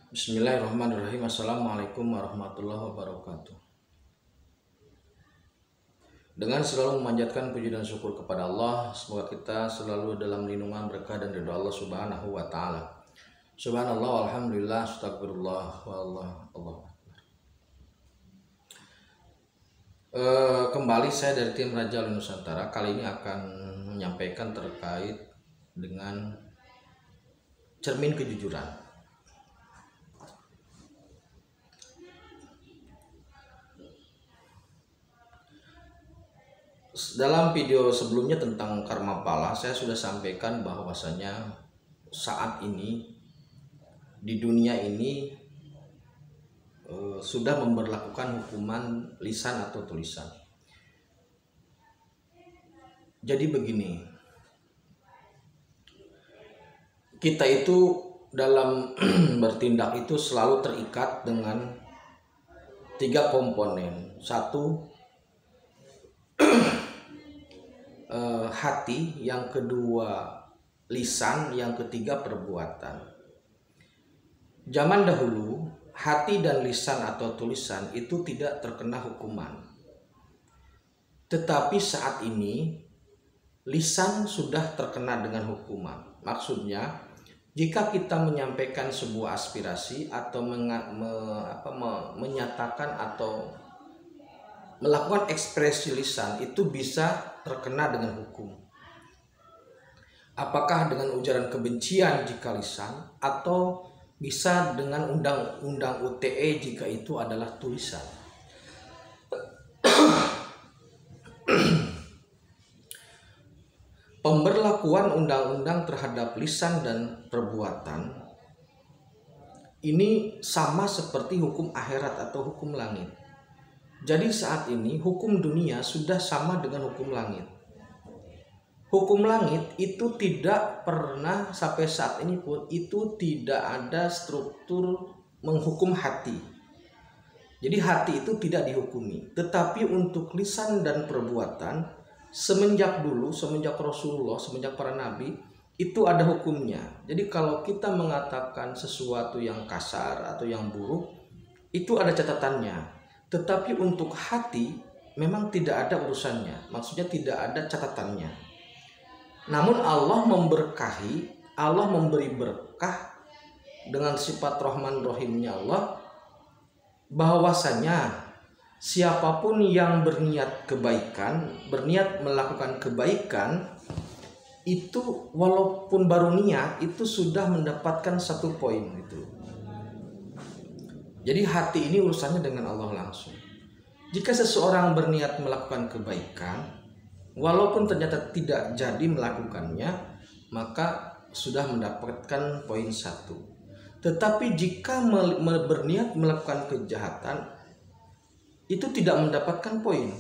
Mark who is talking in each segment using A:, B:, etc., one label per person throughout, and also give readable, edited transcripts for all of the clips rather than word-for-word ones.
A: Bismillahirrahmanirrahim. Assalamualaikum warahmatullahi wabarakatuh. Dengan selalu memanjatkan puji dan syukur kepada Allah, semoga kita selalu dalam lindungan berkah dan ridha Allah Subhanahu wa taala. Subhanallah walhamdulillah astagfirullah wallah Allah. Kembali saya dari tim Raja Nusantara. Kali ini akan menyampaikan terkait dengan cermin kejujuran. Dalam video sebelumnya tentang karma pala, saya sudah sampaikan bahwasanya saat ini di dunia ini sudah memberlakukan hukuman lisan atau tulisan. Jadi begini, kita itu dalam bertindak itu selalu terikat dengan tiga komponen. Satu, hati, yang kedua lisan, yang ketiga perbuatan. Zaman dahulu hati dan lisan atau tulisan itu tidak terkena hukuman. Tetapi saat ini lisan sudah terkena dengan hukuman. Maksudnya, jika kita menyampaikan sebuah aspirasi atau menyatakan atau melakukan ekspresi lisan itu bisa terkena dengan hukum. Apakah dengan ujaran kebencian jika lisan, atau bisa dengan undang-undang UTE jika itu adalah tulisan. Pemberlakuan undang-undang terhadap lisan dan perbuatan ini sama seperti hukum akhirat atau hukum langit. Jadi saat ini hukum dunia sudah sama dengan hukum langit. Hukum langit itu tidak pernah sampai saat ini pun itu tidak ada struktur menghukum hati. Jadi hati itu tidak dihukumi. Tetapi untuk lisan dan perbuatan semenjak dulu, semenjak Rasulullah, semenjak para nabi itu ada hukumnya. Jadi kalau kita mengatakan sesuatu yang kasar atau yang buruk itu ada catatannya. Tetapi untuk hati memang tidak ada urusannya, maksudnya tidak ada catatannya. Namun Allah memberkahi, Allah memberi berkah dengan sifat Rahman Rahimnya Allah, bahwasanya siapapun yang berniat kebaikan, berniat melakukan kebaikan, itu walaupun baru niat itu sudah mendapatkan 1 poin gitu. Jadi hati ini urusannya dengan Allah langsung. Jika seseorang berniat melakukan kebaikan, walaupun ternyata tidak jadi melakukannya, maka sudah mendapatkan poin 1. Tetapi jika berniat melakukan kejahatan, itu tidak mendapatkan poin.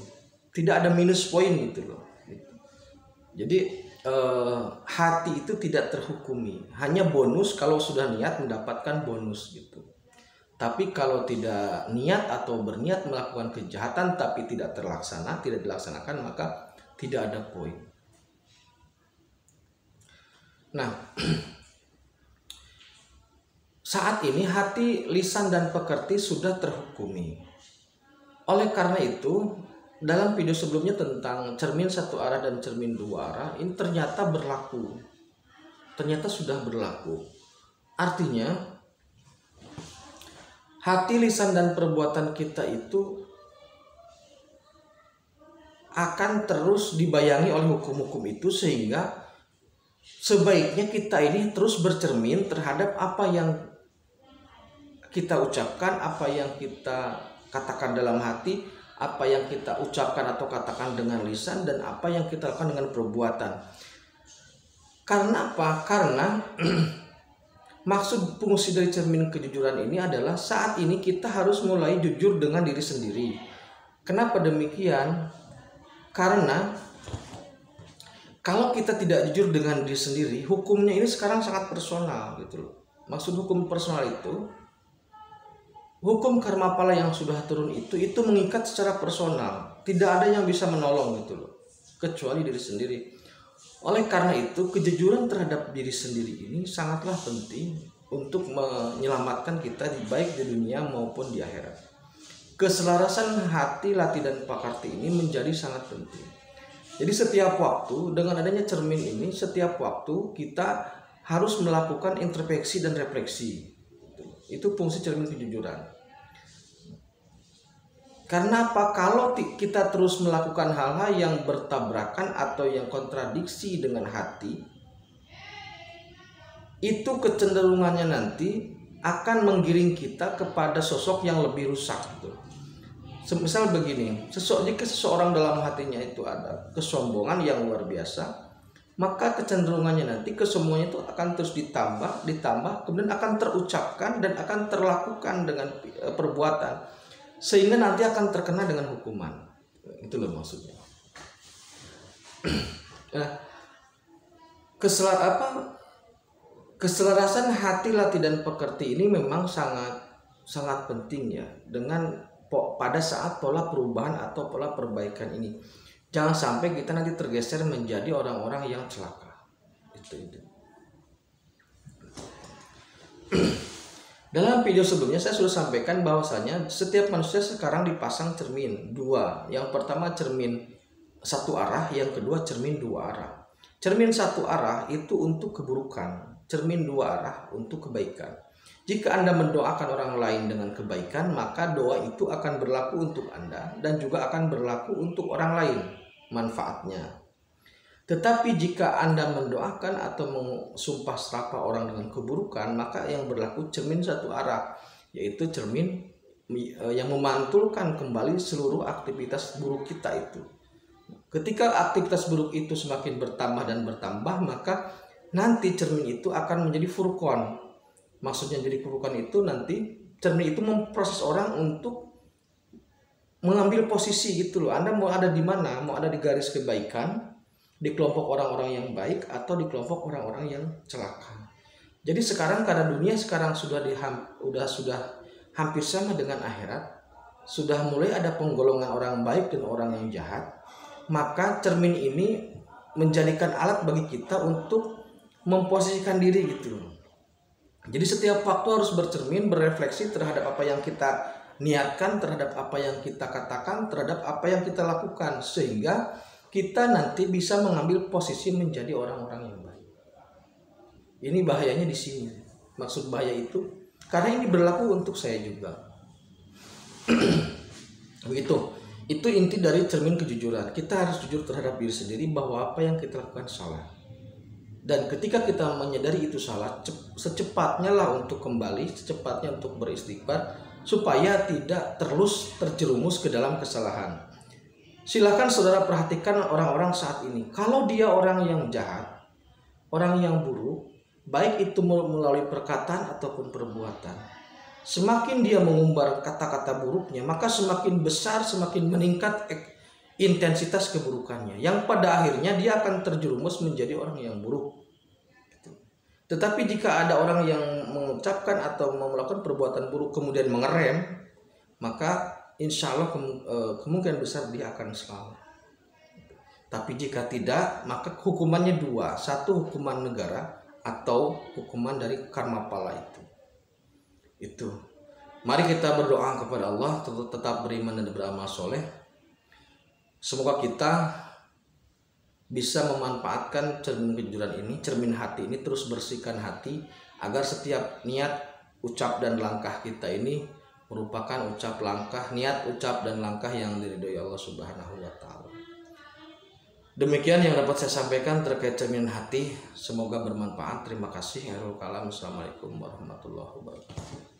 A: Tidak ada minus poin gitu loh. Jadi hati itu tidak terhukumi. Hanya bonus kalau sudah niat mendapatkan bonus gitu. Tapi kalau tidak niat atau berniat melakukan kejahatan tapi tidak dilaksanakan, maka tidak ada poin. Nah, saat ini hati, lisan, dan pekerti sudah terhukumi. Oleh karena itu, dalam video sebelumnya tentang cermin 1 arah dan cermin 2 arah, ini ternyata berlaku. Ternyata sudah berlaku. Artinya, hati, lisan, dan perbuatan kita itu akan terus dibayangi oleh hukum-hukum itu, sehingga sebaiknya kita ini terus bercermin terhadap apa yang kita ucapkan, apa yang kita katakan dalam hati, apa yang kita ucapkan atau katakan dengan lisan, dan apa yang kita lakukan dengan perbuatan. Karena apa? Karena maksud fungsi dari cermin kejujuran ini adalah saat ini kita harus mulai jujur dengan diri sendiri. Kenapa demikian? Karena kalau kita tidak jujur dengan diri sendiri, hukumnya ini sekarang sangat personal gitu loh. Maksud hukum personal itu, hukum karma pala yang sudah turun itu mengikat secara personal. Tidak ada yang bisa menolong gitu loh, kecuali diri sendiri. Oleh karena itu, kejujuran terhadap diri sendiri ini sangatlah penting. untuk menyelamatkan kita baik di dunia maupun di akhirat. Keselarasan hati, latih, dan pakarti ini menjadi sangat penting. Jadi setiap waktu dengan adanya cermin ini, setiap waktu kita harus melakukan introspeksi dan refleksi. Itu fungsi cermin kejujuran. Karena apa? Kalau kita terus melakukan hal-hal yang bertabrakan atau yang kontradiksi dengan hati, itu kecenderungannya nanti akan menggiring kita kepada sosok yang lebih rusak gitu. Misal begini, jika seseorang dalam hatinya itu ada kesombongan yang luar biasa, maka kecenderungannya nanti kesombongannya itu akan terus ditambah, kemudian akan terucapkan dan akan terlakukan dengan perbuatan, sehingga nanti akan terkena dengan hukuman. Itu loh maksudnya. Keselarasan hati, latih, dan pekerti ini memang sangat penting ya, pada saat pola perubahan atau pola perbaikan ini. Jangan sampai kita nanti tergeser menjadi orang-orang yang celaka. Itu. Dalam video sebelumnya saya sudah sampaikan bahwasanya setiap manusia sekarang dipasang cermin dua. Yang pertama cermin satu arah, yang kedua cermin dua arah. Cermin satu arah itu untuk keburukan, cermin dua arah untuk kebaikan. Jika Anda mendoakan orang lain dengan kebaikan, maka doa itu akan berlaku untuk Anda dan juga akan berlaku untuk orang lain manfaatnya. Tetapi jika Anda mendoakan atau mensumpah serapah orang dengan keburukan, maka yang berlaku cermin satu arah, yaitu cermin yang memantulkan kembali seluruh aktivitas buruk kita itu. Ketika aktivitas buruk itu semakin bertambah dan bertambah, maka nanti cermin itu akan menjadi furqan. Maksudnya jadi furqan itu nanti cermin itu memproses orang untuk mengambil posisi gitu loh. Anda mau ada di mana? Mau ada di garis kebaikan, di kelompok orang-orang yang baik, atau di kelompok orang-orang yang celaka. Jadi sekarang keadaan dunia sekarang sudah hampir sama dengan akhirat. Sudah mulai ada penggolongan orang baik dan orang yang jahat. Maka cermin ini menjadikan alat bagi kita untuk memposisikan diri gitu loh. Jadi setiap waktu harus bercermin, berefleksi terhadap apa yang kita niatkan, terhadap apa yang kita katakan, terhadap apa yang kita lakukan, sehingga kita nanti bisa mengambil posisi menjadi orang-orang yang baik. Ini bahayanya di sini. Maksud bahaya itu karena ini berlaku untuk saya juga. Begitu. Itu inti dari cermin kejujuran. Kita harus jujur terhadap diri sendiri bahwa apa yang kita lakukan salah. Dan ketika kita menyadari itu salah, secepatnya lah untuk kembali, secepatnya untuk beristighfar, supaya tidak terus terjerumus ke dalam kesalahan. Silakan saudara perhatikan orang-orang saat ini. Kalau dia orang yang jahat, orang yang buruk, baik itu melalui perkataan ataupun perbuatan, semakin dia mengumbar kata-kata buruknya, maka semakin besar, semakin meningkat intensitas keburukannya, yang pada akhirnya dia akan terjerumus menjadi orang yang buruk. Tetapi jika ada orang yang mengucapkan atau melakukan perbuatan buruk kemudian mengerem, maka insya Allah kemungkinan besar dia akan selamat. Tapi jika tidak, maka hukumannya dua. Satu, hukuman negara, atau hukuman dari karma pala itu. Mari kita berdoa kepada Allah, tetap beriman dan beramal soleh. Semoga kita bisa memanfaatkan cermin kejujuran ini, cermin hati ini, terus bersihkan hati agar setiap niat, ucap, dan langkah kita ini merupakan niat, ucap, dan langkah yang diridhoi Allah Subhanahu wa Ta'ala. Demikian yang dapat saya sampaikan terkait cermin hati. Semoga bermanfaat. Terima kasih. Assalamualaikum warahmatullahi wabarakatuh.